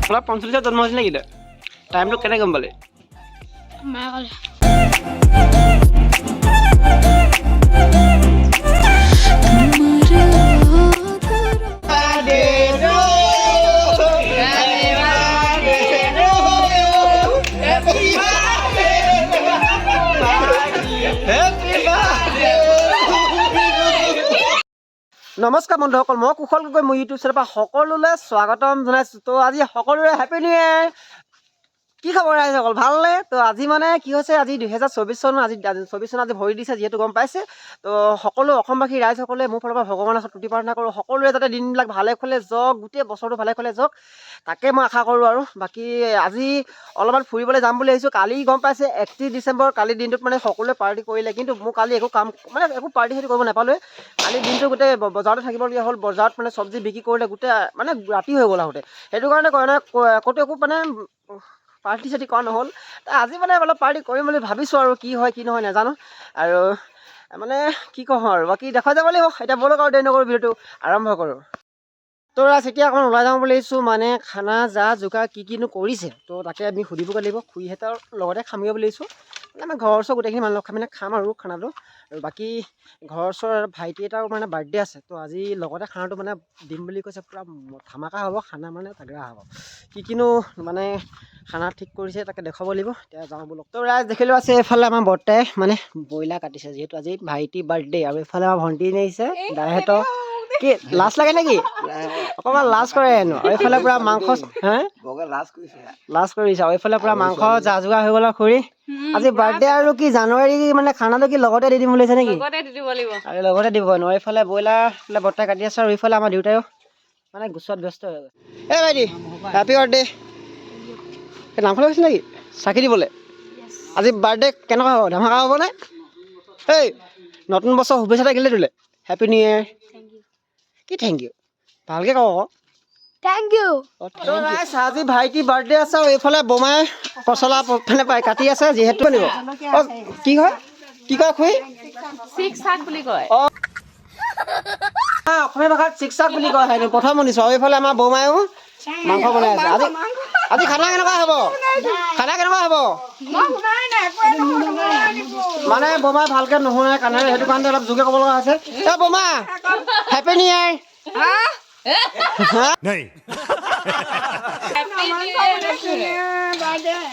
অলপ 45 জন্ম হৈছিল নেকি টাইমটো কেনে গম পালে মায়ে ক'লে নমস্কাৰ বন্ধুসকল মই কুশল গগৈ মোৰ ইউটিউব চেনেলৰ পৰা সকলোলৈ স্বাগতম জনাইছোঁ তো আজি সকলোৰে হেপী নিউ ইয়েৰ কি খবৰ ৰাইজসকল ভালনে তো আজি মানে কি হৈছে আজি 2024 চন আজি 24 চন আজি ভৰি দিছে যিহেতু গম পাইছে তো সকলো অসমবাসী ৰাইজসকলে মোৰ ফালৰ পৰা ভগৱানৰ ওচৰত তুতি প্ৰাৰ্থনা কৰোঁ সকলোৰে যাতে দিনবিলাক ভালে খলে যাওক গোটেই বছৰটো ভালে খলে যাওক তাকে মই আশা কৰোঁ আৰু বাকী আজি অলপমান ফুৰিবলৈ যাম বুলি ভাবিছোঁ কালি গম পাইছে 31 ডিচেম্বৰ কালি দিনটোত মানে সকলোৱে পাৰ্টি কৰিলে কিন্তু মোৰ কালি একো কাম মানে একো পাৰ্টি সেইটো কৰিব নাপালোৱে কালি দিনটো গোটেই বজাৰতে থাকিবলগীয়া হ'ল বজাৰত মানে চব্জি বিক্ৰী কৰিলে গোটেই মানে ৰাতি হৈ গ'ল আহোঁতে সেইটো কাৰণে ক'তো একো মানে পাৰ্টি চাৰ্টি কৰা নহ'ল আজি মানে অলপ পাৰ্টি কৰিম বুলি ভাবিছোঁ আৰু কি হয় কি নহয় নাজানো আৰু মানে কি কওঁ আৰু বাকী দেখা যাব লাগিব এতিয়া ব'লক আৰু দেৰি নকৰোঁ ভিডিঅ'টো আৰম্ভ কৰোঁ তো ৰাজ এতিয়া অকণমান ওলাই যাওঁ বুলি ভাবিছোঁ মানে খানা যা যোগাৰ কিনো কৰিছে তো তাকে আমি সুধিবগৈ লাগিব খুৰীহঁতৰ লগতে খামগৈ বুলি ভাবিছোঁ মানে আমাৰ ঘৰৰ ওচৰ গোটেইখিনি মানুহ খাম মানে খাম আৰু খানাটো আৰু বাকী ঘৰৰ ওচৰৰ ভাইটি এটাও মানে বাৰ্থডে আছে তো আজি লগতে খানাটো মানে দিম বুলি কৈছে পূৰা ধামাকা হ'ব খানা মানে তাগৰা হ'ব কিনো মানে খানা ঠিক কৰিছে তাকে দেখুৱাব লাগিব এতিয়া যাওঁ বোলক তো ৰাইজ দেখিলোঁ আছে এইফালে আমাৰ বৰ্তাই মানে ব্ৰইলাৰ কাটিছে যিহেতু আজি ভাইটি বাৰ্থডে আৰু এইফালে আমাৰ ভণ্টি আহিছে দাইহঁতৰ কি লাজ লাগে নেকি অকণমান লাজ কৰে হেনো আৰু এইফালে পূৰা মাংস লাজ কৰিছে আৰু এইফালে পূৰা মাংস যা যোগাৰ হৈ গ'ল খুৰী আজি বাৰ্থডে আৰু কি জানুৱাৰী মানে খানাটো কি লগতে দি দিম বুলি ভাবিছে নেকি আৰু লগতে দিব নোৱাৰি এইফালে ব্ৰইলাৰ এইফালে বৰ্তাই কাটি আছে আৰু এইফালে আমাৰ দেউতায়ো মানে গুচোৱাত ব্যস্ত হৈ গ'ল এই ভাইটি হেপী বাৰ্থডে নামফালে গৈছিল নেকি চাকি দিবলৈ আজি বাৰ্থডে কেনেকুৱা হ'ব ধামাকা হ'বনে এই নতুন বছৰ শুভেচ্ছা থাকিলে তোলে হেপী নিউ ইয়েৰ কি থেংক ইউ ভালকৈ কওঁ আকৌ থেংক ইউ আজি ভাইটি বাৰ্থডে আছে আৰু এইফালে বোমাই পচলা মানে পাই কাটি আছে যিহেতু নিব অঁ কি হয় কি কয় খুৰী অঁ অসমীয়া ভাষাত চিকচাক বুলি কয় সেইটো প্ৰথম শুনিছোঁ আৰু এইফালে আমাৰ বৌমায়ো মাংস বনাই আছে আজি আজি খানা কেনেকুৱা হ'ব খানা কেনেকুৱা হ'ব মানে বোমাই ভালকৈ নুশুনে কাণেৰে সেইটো কাৰণে অলপ জোৰকৈ ক'ব লগা হৈছে এই বোমা happy new year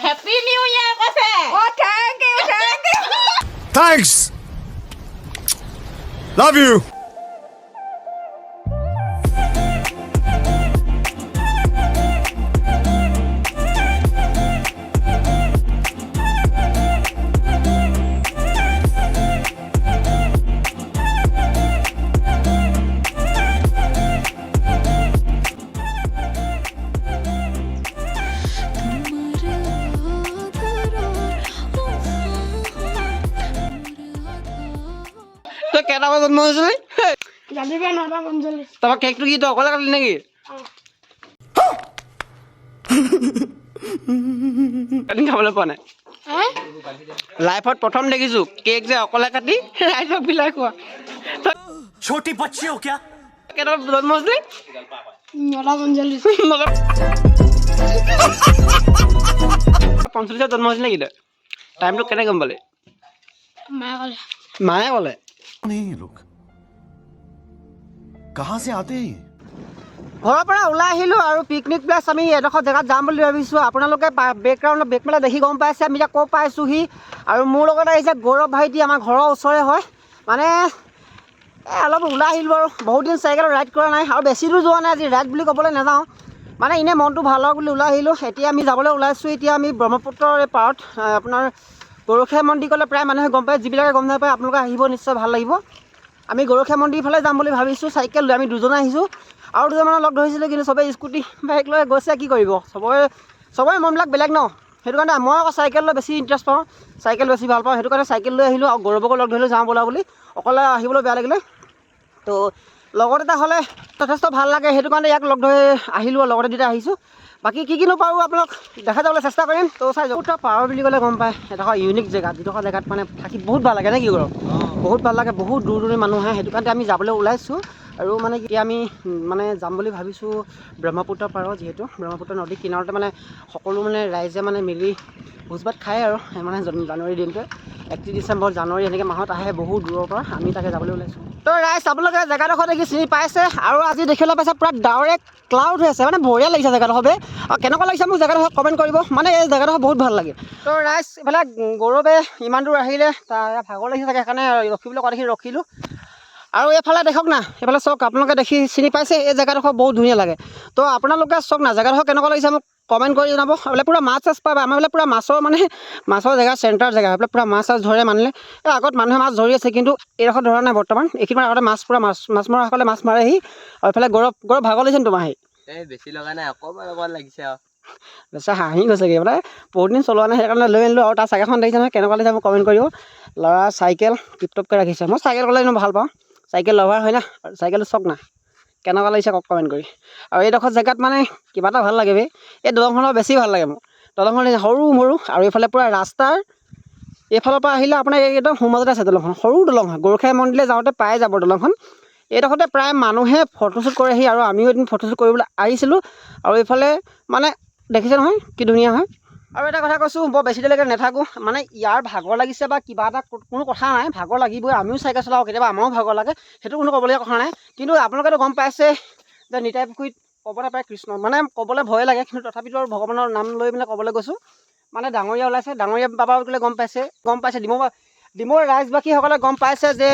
happy new year কৈছে Thanks. Love you. তই কেইটা বজাত জন্ম হৈছিলি ৰাতিপুৱা 9:45 তাৰপৰা কেকটো কি তই অকলে কাটিলি নেকি এদিন খাবলৈ পোৱা নাই লাইফত প্ৰথম দেখিছোঁ কেক যে অকলে কাটি ৰাইজক বিলাই খোৱা छोटी बच्ची हो क्या? কেইটা জন্ম হৈছিলি 45 জন্ম হৈছিল নেকি তই টাইমটো কেনে গম পালে মায়ে ক'লে মায়ে ক'লে नहीं लोग कहाँ से आते हैं? ঘৰৰ পৰা ওলাই আহিলোঁ আৰু পিকনিক প্লেচ আমি এডোখৰ জেগাত যাম বুলি ভাবিছোঁ আপোনালোকে বেকগ্ৰাউণ্ডত বেকমেলা দেখি গম পাইছে আমি এতিয়া ক'ৰ পাইছোঁহি আৰু মোৰ লগত আহিছে গৌৰৱ ভাইটি আমাৰ ঘৰৰ ওচৰে হয় মানে অলপ ওলাই আহিলোঁ আৰু বহুত দিন চাইকেলত ৰাইড কৰা নাই আৰু বেছি দূৰ যোৱা নাই আজি ৰাইড বুলি ক'বলৈ নাযাওঁ মানে এনেই মনটো ভাল হওক বুলি ওলাই আহিলোঁ এতিয়া আমি যাবলৈ ওলাইছোঁ এতিয়া আমি ব্ৰহ্মপুত্ৰৰ এই পাৰত আপোনাৰ গৰখীয়া মন্দিৰ ক'লে প্ৰায় মানুহে গম পায় যিবিলাকে গম নাপায় আপোনালোকে আহিব নিশ্চয় ভাল লাগিব আমি গৰখীয়া মন্দিৰ ফালে যাম বুলি ভাবিছোঁ চাইকেল লৈ আমি দুজনে আহিছোঁ আৰু দুজনমানক লগ ধৰিছিলোঁ কিন্তু চবেই স্কুটি বাইক লৈ গৈছে কি কৰিব চবৰে মনবিলাক বেলেগ ন সেইটো কাৰণে মই আকৌ চাইকেল লৈ বেছি ইণ্টাৰেষ্ট পাওঁ চাইকেল বেছি ভাল পাওঁ সেইটো কাৰণে চাইকেল লৈ আহিলোঁ আৰু গৌৰৱকো লগ ধৰিলোঁ যাওঁ বোলা বুলি অকলে আহিবলৈ বেয়া লাগিলে তো লগত এটা হ'লে যথেষ্ট ভাল লাগে সেইটো কাৰণে ইয়াক লগ ধৰি আহিলোঁ আৰু লগতে দুটা আহিছোঁ বাকী কিনো পাৰোঁ আপোনাক দেখা যাবলৈ চেষ্টা কৰিম তো চাই যাওঁ পাৱাৰ বুলি ক'লে গম পায় এডোখৰ ইউনিক জেগা যিডোখৰ জেগাত মানে থাকি বহুত ভাল লাগে নে কি কৰোঁ বহুত ভাল লাগে বহুত দূৰ দূৰণি মানুহ আহে সেইটো কাৰণে আমি যাবলৈ ওলাইছোঁ আৰু মানে এতিয়া আমি মানে যাম বুলি ভাবিছোঁ ব্ৰহ্মপুত্ৰ পাৰত, যিহেতু ব্ৰহ্মপুত্ৰ নদীৰ কিনাৰতে মানে সকলো মানে ৰাইজে মানে মিলি ভোজ ভাত খায় আৰু মানে জানুৱাৰী দিনটোৱে 31 ডিচেম্বৰ জানুৱাৰী এনেকৈ মাহত আহে বহু দূৰৰ পৰা। আমি তাকে যাবলৈ ওলাইছোঁ। তো ৰাইজ আপোনালোকে জেগাডোখৰ দেখি চিনি পাইছে, আৰু আজি দেখিবলৈ পাইছে পূৰা ডাৱৰে ক্লাউড হৈ আছে, মানে বঢ়িয়া লাগিছে জেগাডোখৰ বে। আৰু কেনেকুৱা লাগিছে মোক জেগাডোখৰ কমেণ্ট কৰিব, মানে এই জেগাডোখৰ বহুত ভাল লাগে। তো ৰাইজ এইফালে গৌৰৱে ইমান দূৰ আহিলে, তাৰ ভাগৰ লাগিছে চাগে, সেইকাৰণে ৰখিবলৈ কোৱা দেখি ৰখিলোঁ। আৰু এইফালে দেখক না, এইফালে চাওক, আপোনালোকে দেখি চিনি পাইছে এই জেগাডোখৰ বহুত ধুনীয়া লাগে। তো আপোনালোকে চাওক না জেগাডোখৰ কেনেকুৱা লাগিছে মোক কমেণ্ট কৰি জনাব। এইফালে পূৰা মাছ চাছ পাবা, আমাৰ এইফালে পূৰা মাছৰ মানে মাছৰ জেগা, চেণ্টাৰ জেগা, এইফালে পূৰা মাছ চাছ ধৰে মানুহে। এই আগত মানুহে মাছ ধৰি আছে, কিন্তু এইডোখৰ ধৰা নাই বৰ্তমান। এইখিনি আগতে মাছ পূৰা মাছ মৰাসকলে মাছ মাৰেহি। আৰু এইফালে গৌৰৱ ভাগৰ লাগিছে নি তোমাৰ আহি? এই বেছি লগা নাই, অকণমান লাগিছে আৰু। বেচা হাঁহি গৈছেগৈ, মানে বহুত দিন চলোৱা নাই সেইকাৰণে লৈ আনিলোঁ। আৰু তাৰ চাইকেলখন দেখিছে নহয় কেনেকুৱা লাগিছে মোক কমেণ্ট কৰিব। ল'ৰা চাইকেল টিপটপকৈ ৰাখিছে। মই চাইকেল ক'লে এনেও ভাল পাওঁ, চাইকেল লভাৰ হয় না। আৰু চাইকেলটো চাওক না কেনেকুৱা লাগিছে কওক কমেণ্ট কৰি। আৰু এইডোখৰ জেগাত মানে কিবা এটা ভাল লাগে বে, এই দলংখনৰ বেছি ভাল লাগে মোৰ। দলংখন সৰু মৰু, আৰু এইফালে পূৰা ৰাস্তাৰ এইফালৰ পৰা আহিলে আপোনাৰ একদম সোঁমাজতে আছে দলংখন, সৰু দলং হয়। গৰখীয়া মন্দিৰলৈ যাওঁতে পাই যাব দলংখন। এইডোখৰতে প্ৰায় মানুহে ফটোশ্বুট কৰেহি, আৰু আমিও এদিন ফটোশ্বুট কৰিবলৈ আহিছিলোঁ। আৰু এইফালে মানে দেখিছে নহয় কি ধুনীয়া হয়। আৰু এটা কথা কৈছোঁ, বৰ বেছি দেৰিলৈকে নাথাকোঁ, মানে ইয়াৰ ভাগৰ লাগিছে বা কিবা এটা কোনো কথা নাই, ভাগৰ লাগিবই। আমিও চাইকেল চলাওঁ, কেতিয়াবা আমাৰো ভাগৰ লাগে, সেইটো কোনো ক'বলগীয়া কথা নাই। কিন্তু আপোনালোকেতো গম পাইছে যে নিতাই পুখুৰীত ক'বলৈ পায় কৃষ্ণ, মানে ক'বলৈ ভয় লাগে, কিন্তু তথাপিতো আৰু ভগৱানৰ নাম লৈ মানে ক'বলৈ গৈছোঁ। মানে ডাঙৰীয়া ওলাইছে, ডাঙৰীয়া বাবা বোলে গম পাইছে ডিমৌৰ ৰাইজবাসীসকলে গম পাইছে যে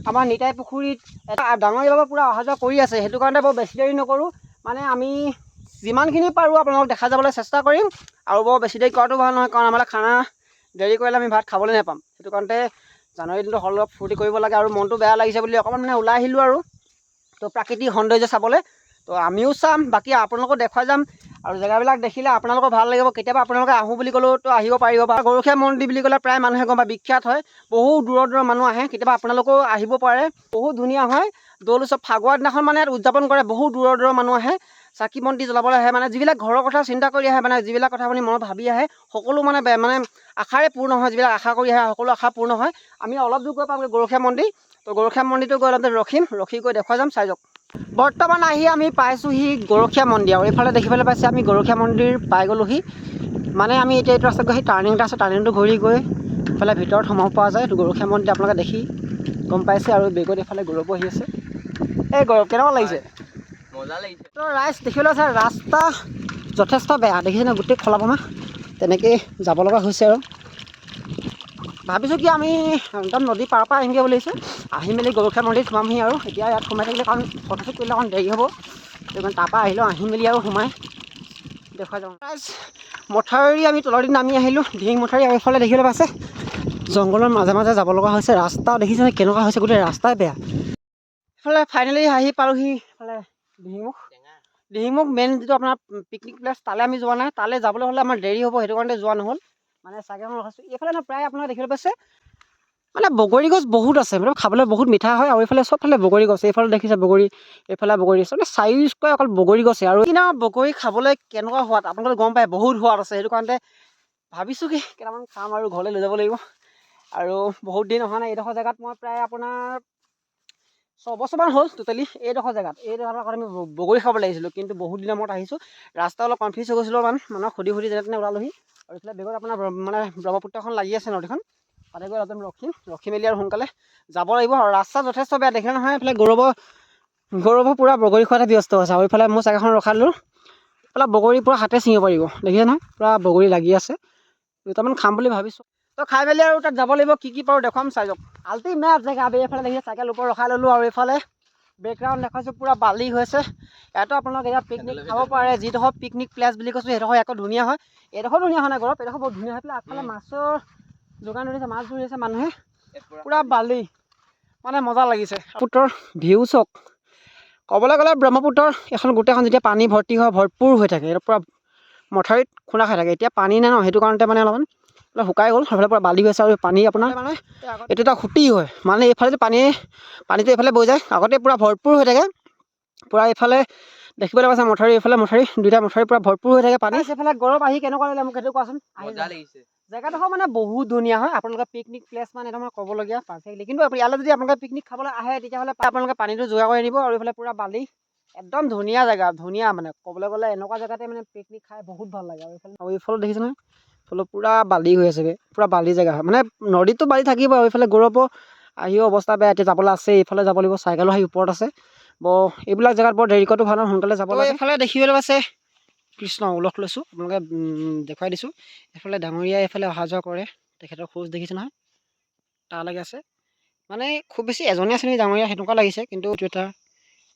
আমাৰ নিতাই পুখুৰীত এটা ডাঙৰীয়া বাবা পূৰা অহা যোৱা কৰি আছে। সেইটো কাৰণে বৰ বেছি দেৰি নকৰোঁ, মানে আমি যিমানখিনি পাৰোঁ আপোনালোকক দেখা যাবলৈ চেষ্টা কৰিম। আৰু বৰ বেছি দেৰি কৰাটো ভাল নহয়, কাৰণ আমাৰ খানা দেৰি কৰিলে আমি ভাত খাবলৈ নাপাম। সেইটো কাৰণতে জানুৱাৰী দিনটো অলপ ফূৰ্তি কৰিব লাগে, আৰু মনটো বেয়া লাগিছে বুলি অকণমান মানে ওলাই আহিলোঁ আৰু। তো প্ৰাকৃতিক সৌন্দৰ্য চাবলৈ, তো আমিও চাম, বাকী আপোনালোকক দেখুৱাই যাম। আৰু জেগাবিলাক দেখিলে আপোনালোকৰ ভাল লাগিব। কেতিয়াবা আপোনালোকে আহোঁ বুলি ক'লেও তো আহিব পাৰিব। বা গৰখীয়া মন্দিৰ বুলি ক'লে প্ৰায় মানুহে গম পায়, বিখ্যাত হয়, বহু দূৰৰ মানুহ আহে। কেতিয়াবা আপোনালোকেও আহিব পাৰে, বহুত ধুনীয়া হয়। দৌল উৎসৱ ফাগুৱাৰ দিনাখন মানে উদযাপন কৰে, বহু দূৰৰ মানুহ আহে, চাকি বন্তি জ্বলাবলৈ আহে। মানে যিবিলাক ঘৰৰ কথা চিন্তা কৰি আহে, মানে যিবিলাক কথা আপুনি মনত ভাবি আহে, সকলো মানে আশাৰে পূৰ্ণ হয়। যিবিলাক আশা কৰি আহে সকলো আশা পূৰ্ণ হয়। আমি অলপ দূৰ গৈ পামগৈ গৰখীয়া মন্দিৰ। তো গৰখীয়া মন্দিৰটো গৈ অলপ ৰখি গৈ দেখুৱাই যাম, চাই যাওক। বৰ্তমান আহি আমি পাইছোঁহি গৰখীয়া মন্দিৰ, আৰু এইফালে দেখিবলৈ পাইছে আমি গৰখীয়া মন্দিৰ পাই গ'লোহি। মানে আমি এতিয়া এইটো ৰাস্তাত গৈ সেই টাৰ্ণিং এটা আছে, টাৰ্ণিংটো ঘূৰি গৈ এইফালে ভিতৰত সোমাব পৰা যায়। এইটো গৰখীয়া মন্দিৰ আপোনালোকে দেখি গম পাইছে। আৰু বেগত এইফালে গৌৰৱো আহি আছে। এই গৌৰৱ কেনেকুৱা লাগিছে? মজা লাগিছে। তো ৰাইজ দেখিবলৈ আছে ৰাস্তা যথেষ্ট বেয়া, দেখিছেনে গোটেই খলা বমা, তেনেকেই যাব লগা হৈছে। আৰু ভাবিছোঁ কি আমি একদম নদী পাৰৰ পৰা আহিমগৈ বুলি আহি মেলি গৰখীয়া মন্দিৰত সোমামহি। আৰু এতিয়া ইয়াত সোমাই থাকিলে কাৰণ ফটোশ্বুট কৰিলে অকণ দেৰি হ'ব, সেইকাৰণে তাৰপৰা আহিলোঁ, আহি মেলি আৰু সোমাই দেখুৱাই যাওঁ। ৰাইজ মথাউৰি আমি তলৰ দিন নামি আহিলোঁ, ঢিং মথাউৰি। আৰু এইফালে দেখিবলৈ পাইছে জংঘলৰ মাজে মাজে যাব লগা হৈছে। ৰাস্তা দেখিছেনে কেনেকুৱা হৈছে, গোটেই ৰাস্তাই বেয়া। এইফালে ফাইনেলি আহি পালোঁহি এইফালে দিহিঙমুখ মেইন যিটো আপোনাৰ পিকনিক প্লেচ, তালৈ আমি যোৱা নাই। তালৈ যাবলৈ হ'লে আমাৰ দেৰি হ'ব, সেইটো কাৰণে যোৱা নহ'ল, মানে চাইকেলখন ৰখাইছোঁ। এইফালে প্ৰায় আপোনালোকে দেখিবলৈ পাইছে মানে বগৰী গছ বহুত আছে, মানে খাবলৈ বহুত মিঠা হয়। আৰু এইফালে চবফালে বগৰী গছ, এইফালে দেখিছে বগৰী, এইফালে বগৰী গছ, মানে চাৰিওচকৈ অকল বগৰী গছে। আৰু কিনা বগৰী খাবলৈ কেনেকুৱা সোৱাদ আপোনালোকে গম পায়, বহুত সোৱাদ আছে। সেইটো কাৰণতে ভাবিছোঁ কি কেইটামান খাম আৰু ঘৰলৈ লৈ যাব লাগিব। আৰু বহুত দিন অহা নাই এইডোখৰ জেগাত, মই প্ৰায় আপোনাৰ 6 বছৰমান হ'ল টোটেলি এইডোখৰ জেগাত। এইডোখৰ আগত আমি বগৰী খাব লাগিছিলোঁ, কিন্তু বহুত দিনৰ মূৰত আহিছোঁ। ৰাস্তা অলপ কনফিউজ হৈ গৈছিলোঁ, মানুহক সুধি যেনে তেনে ওলালোহি। আৰু এইফালে বেগত আপোনাৰ মানে ব্ৰহ্মপুত্ৰখন লাগি আছে, নদীখন, তাতে গৈ অলপ ৰখি মেলি আৰু সোনকালে যাব লাগিব। আৰু ৰাস্তা যথেষ্ট বেয়া, দেখিলে নহয়। এইফালে গৌৰৱ পূৰা বগৰী খোৱাতে ব্যস্ত আছে। আৰু এইফালে মোৰ চাইকেলখন ৰখালোঁ, এইফালে বগৰী পূৰা হাতে ছিঙিব পাৰিব, দেখিছে নহয় পূৰা বগৰী লাগি আছে। দুটামান খাম বুলি ভাবিছোঁ, তো খাই মেলি আৰু তাত যাব লাগিব। কি পাৰোঁ দেখুৱাম, চাই যাওক। আল্টিমেট জেগা। এইফালে দেখিছে চাইকেল ওপৰত ৰখাই ল'লোঁ, আৰু এইফালে বেকগ্ৰাউণ্ড দেখাইছোঁ পূৰা বালি হৈছে। ইয়াতো আপোনালোকে ইয়াত পিকনিক খাব পাৰে, যিডোখৰ পিকনিক প্লেচ বুলি কৈছোঁ সেইডোখৰ একো ধুনীয়া হয়। এইডোখৰ ধুনীয়া হয় নাই গৌৰৱ, এইডোখৰ বহুত ধুনীয়া হৈ পেলাই আগফালে মাছৰ যোগান ধৰিছে, মাছ ধৰি আছে মানুহে, পূৰা বালি, মানে মজা লাগিছে। ব্ৰহ্মপুত্ৰৰ ভিউ চাওক, ক'বলৈ গ'লে ব্ৰহ্মপুত্ৰৰ এখন গোটেইখন যেতিয়া পানী ভৰ্তি হয়, ভৰপূৰ হৈ থাকে, এইটো পূৰা মথাউৰিত খুন্দা খাই থাকে। এতিয়া পানী নাই ন, সেইটো কাৰণতে মানে অলপমান শুকাই গ'ল, সেইফালে পূৰা বালি হৈছে। আৰু পানী আপোনাৰ মানে এইটো এটা খুঁটি হয়, মানে এইফালে পানীটো এইফালে বৈ যায়, আগতে পূৰা ভৰপূৰ হৈ থাকে। পূৰা এইফালে দেখিবলৈ পাইছে মথাউৰি, এইফালে মথাউৰি, দুইটা মথাউৰি পূৰা ভৰপূৰ হৈ থাকে পানী। সেইফালে গৌৰৱ আহি কেনেকুৱা লাগিলে মোক সেইটো কোৱাচোন। মজা লাগিছে। জেগাডোখৰ মানে বহুত ধুনীয়া হয় আপোনালোকে পিকনিক প্লেচ মানে একদম ক'বলগীয়া পাৰফেক্টলি কিন্তু ইয়ালৈ যদি আপোনালোকে পিকনিক খাবলৈ আহে তেতিয়াহ'লে আপোনালোকে পানীটো যোগাৰ কৰি আনিব আৰু এইফালে পূৰা বালি একদম ধুনীয়া জেগা ধুনীয়া মানে ক'বলৈ গ'লে এনেকুৱা জেগাতে মানে পিকনিক খাই বহুত ভাল লাগে আৰু এইফালে দেখিছে নহয় এইফালে পূৰা বালি হৈ আছেগৈ পূৰা বালি জেগা হয় মানে নদীতটো বালি থাকিব আৰু এইফালে গৌৰৱ আহিও অৱস্থা বেয়া এতিয়া যাবলৈ আছে এইফালে যাব লাগিব চাইকেলো আহি ওপৰত আছে এইবিলাক জেগাত বৰ দেৰিকতো ভাল সোনকালে যাব লাগে এইফালে দেখিবলৈ পাইছে কৃষ্ণ উলহ লৈছোঁ আপোনালোকে দেখুৱাই দিছোঁ এইফালে ডাঙৰীয়া এইফালে অহা যোৱা কৰে তেখেতৰ খোজ দেখিছে নহয় তালৈকে আছে মানে খুব বেছি এজনে আছে নেকি ডাঙৰীয়া সেনেকুৱা লাগিছে কিন্তু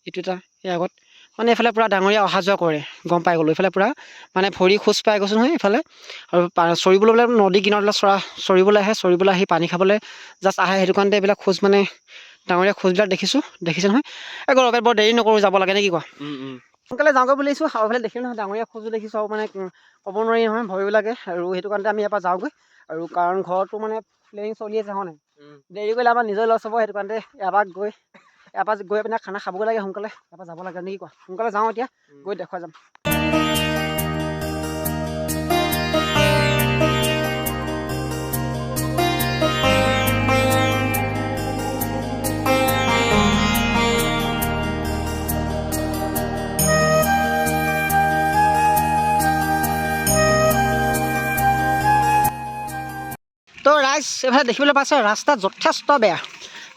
ইটো এটা এই আগত মানে এইফালে পূৰা ডাঙৰীয়া অহা যোৱা কৰে গম পাই গ'লোঁ এইফালে পূৰা মানে ভৰি খোজ পাই গৈছোঁ নহয় এইফালে আৰু চৰিবলৈ বোলে নদী কিনাৰবিলাক চৰিবলৈ আহে চৰিবলৈ আহি পানী খাবলৈ জাষ্ট আহে সেইটো কাৰণতে এইবিলাক খোজ মানে ডাঙৰীয়া খোজবিলাক দেখিছে নহয় এই গৌৰৱ বৰ দেৰি নকৰোঁ যাব লাগে নে কি কোৱা সোনকালে যাওঁগৈ বুলিছোঁ আৰু এইফালে দেখিলোঁ নহয় ডাঙৰীয়া খোজো দেখিছোঁ আৰু মানে ক'ব নোৱাৰি নহয় ভয়বিলাকে আৰু সেইটো কাৰণতে আমি ইয়াৰ পৰা যাওঁগৈ আৰু কাৰণ ঘৰতো মানে প্লেনিং চলি আছে হয় নাই দেৰি কৰিলে আমাৰ নিজৰ লছ হ'ব সেইটো কাৰণতে ইয়াৰ পৰা গৈ পিনে খানা খাবগৈ লাগে সোনকালে ইয়াৰ পৰা যাব লাগে নেকি কোৱা সোনকালে যাওঁ এতিয়া গৈ দেখুৱাই যাম তো ৰাইজ এইফালে দেখিবলৈ পাইছে ৰাস্তা যথেষ্ট বেয়া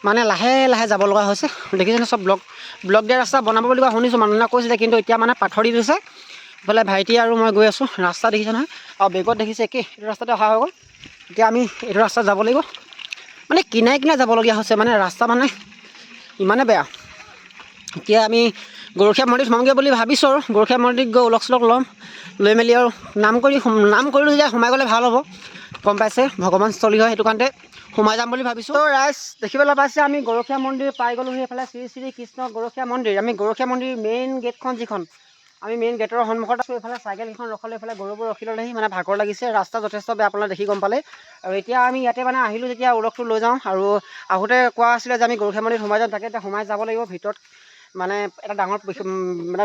মানে লাহে লাহে যাব লগা হৈছে দেখিছেনে চব ব্লক দিয়া ৰাস্তা বনাব বুলি কোৱা শুনিছোঁ মানুহে কৈছিলে কিন্তু এতিয়া মানে পাথৰ দি দিছে এইফালে ভাইটি আৰু মই গৈ আছোঁ ৰাস্তা দেখিছে নহয় আৰু বেগত দেখিছে একেই এইটো ৰাস্তাতে অহা হৈ গ'ল এতিয়া আমি এইটো ৰাস্তাত যাব লাগিব মানে কিনাৰে যাবলগীয়া হৈছে মানে ৰাস্তা মানে ইমানে বেয়া এতিয়া আমি গৰখীয়া মন্দিৰত সোমামগৈ বুলি ভাবিছোঁ আৰু গৰখীয়া মন্দিৰত গৈ উলক চলক ল'ম লৈ মেলি আৰু নাম কৰিলোঁ যেতিয়া সোমাই গ'লে ভাল হ'ব গম পাইছে ভগৱানস্থলী হয় সেইটো কাৰণতে সোমাই যাম বুলি ভাবিছোঁ তো ৰাইজ দেখিবলৈ পাইছে আমি গৰখীয়া মন্দিৰ পাই গ'লোহি এইফালে শ্ৰী শ্ৰী কৃষ্ণ গৰখীয়া মন্দিৰ আমি গৰখীয়া মন্দিৰ মেইন গেটখন যিখন আমি মেইন গেটৰ সন্মুখত আছোঁ এইফালে চাইকেলখন ৰখালে এইফালে গৌৰৱৰ ৰখি ল'লেহি মানে ভাগৰ লাগিছে ৰাস্তা যথেষ্ট বেয়া আপোনালোকে দেখি গম পালে আৰু এতিয়া আমি ইয়াতে মানে আহিলোঁ যেতিয়া উলকটো লৈ যাওঁ আৰু আহোঁতে কোৱা আছিলে যে আমি গৰখীয়া মন্দিৰত সোমাই যাম তাকে এতিয়া সোমাই যাব লাগিব ভিতৰত মানে এটা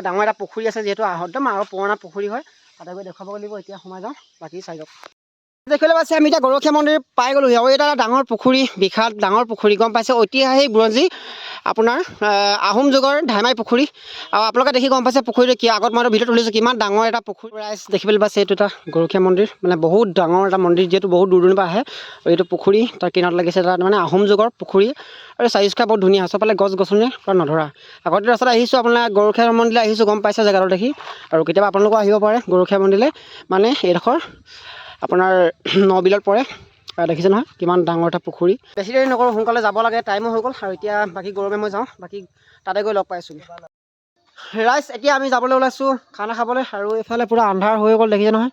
ডাঙৰ এটা পুখুৰী আছে যিহেতু একদম আৰু পুৰণা পুখুৰী হয় তাতে গৈ দেখুৱাব লাগিব এতিয়া সোমাই যাওঁ বাকী চাই যাওক দেখিবলৈ পাইছে আমি এতিয়া গৰখীয়া মন্দিৰ পাই গ'লোহি আৰু এটা ডাঙৰ পুখুৰী বিশাল ডাঙৰ পুখুৰী গম পাইছে ঐতিহাসিক বুৰঞ্জী আপোনাৰ আহোম যুগৰ ধাইমাই পুখুৰী আৰু আপোনালোকে দেখি গম পাইছে পুখুৰীটো কি আগত মই ভিডিঅ' তুলিছোঁ কিমান ডাঙৰ এটা পুখুৰী ৰাইজ দেখিবলৈ পাইছে এইটো এটা গৰখীয়া মন্দিৰ মানে বহুত ডাঙৰ এটা মন্দিৰ যিহেতু বহুত দূৰ দূৰৰ পৰা আহে আৰু এইটো পুখুৰী তাৰ কিনাৰত লাগিছে তাত মানে আহোম যুগৰ পুখুৰী আৰু চাৰিচুকা বহুত ধুনীয়া চবফালে গছ গছনি পৰা নধৰা আগতে ৰাস্তাত আহিছোঁ আপোনাৰ গৰখীয়া মন্দিৰলৈ আহিছোঁ গম পাইছে জেগাটো দেখি আৰু কেতিয়াবা আপোনালোকেও আহিব পাৰে গৰখীয়া মন্দিৰলৈ মানে এইডোখৰ আপোনাৰ নবিলত পৰে দেখিছে নহয় কিমান ডাঙৰ এটা পুখুৰী বেছি দেৰি নকৰোঁ সোনকালে যাব লাগে টাইমো হৈ গ'ল আৰু এতিয়া বাকী গৌৰৱে মই যাওঁ বাকী তাতে গৈ লগ পাইছোঁ ৰাইজ এতিয়া আমি যাবলৈ ওলাইছোঁ খানা খাবলৈ আৰু এইফালে পূৰা আন্ধাৰ হৈ গ'ল দেখিছে নহয়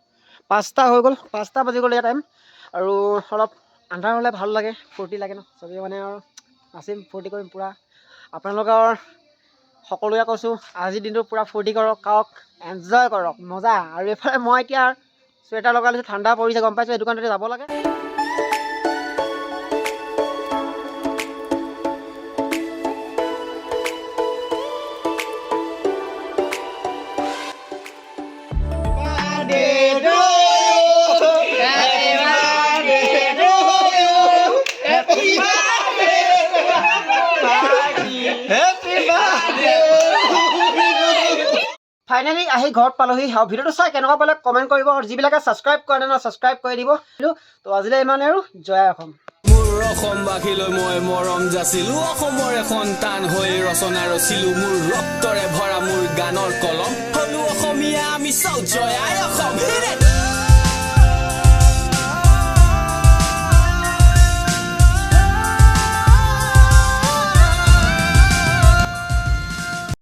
5টা হৈ গ'ল 5টা বাজি গ'ল এতিয়া টাইম আৰু অলপ আন্ধাৰ হ'লে ভাল লাগে ফূৰ্তি লাগে ন চবেই মানে আৰু নাচিম ফূৰ্তি কৰিম পূৰা আপোনালোকৰ সকলোৱে কৈছোঁ আজিৰ দিনটো পূৰা ফূৰ্তি কৰক খাওক এনজয় কৰক মজা আৰু এইফালে মই এতিয়া চুৱেটাৰ লগাই লৈছোঁ ঠাণ্ডা পৰিছে গম পাইছোঁ সেইটো কাৰণে যাব লাগে ফাইনেলি আহি ঘৰত পালোহি আৰু ভিডিঅ'টো চাই কেনেকুৱা পালে কমেণ্ট কৰিব আৰু যিবিলাকে ছাবস্ক্ৰাইব কৰে ন ছাবস্ক্ৰাইব কৰি দিব তো আজিলৈ ইমানে আৰু জয় অসম মোৰ অসমবাসীলৈ মই মৰম যাচিলো অসমৰ এখন টান হৈ ৰচনা ৰচিলো মোৰ ৰক্তৰে ভৰা মোৰ গানৰ কলম হলো অসমীয়া আমি চৌ জয় অসম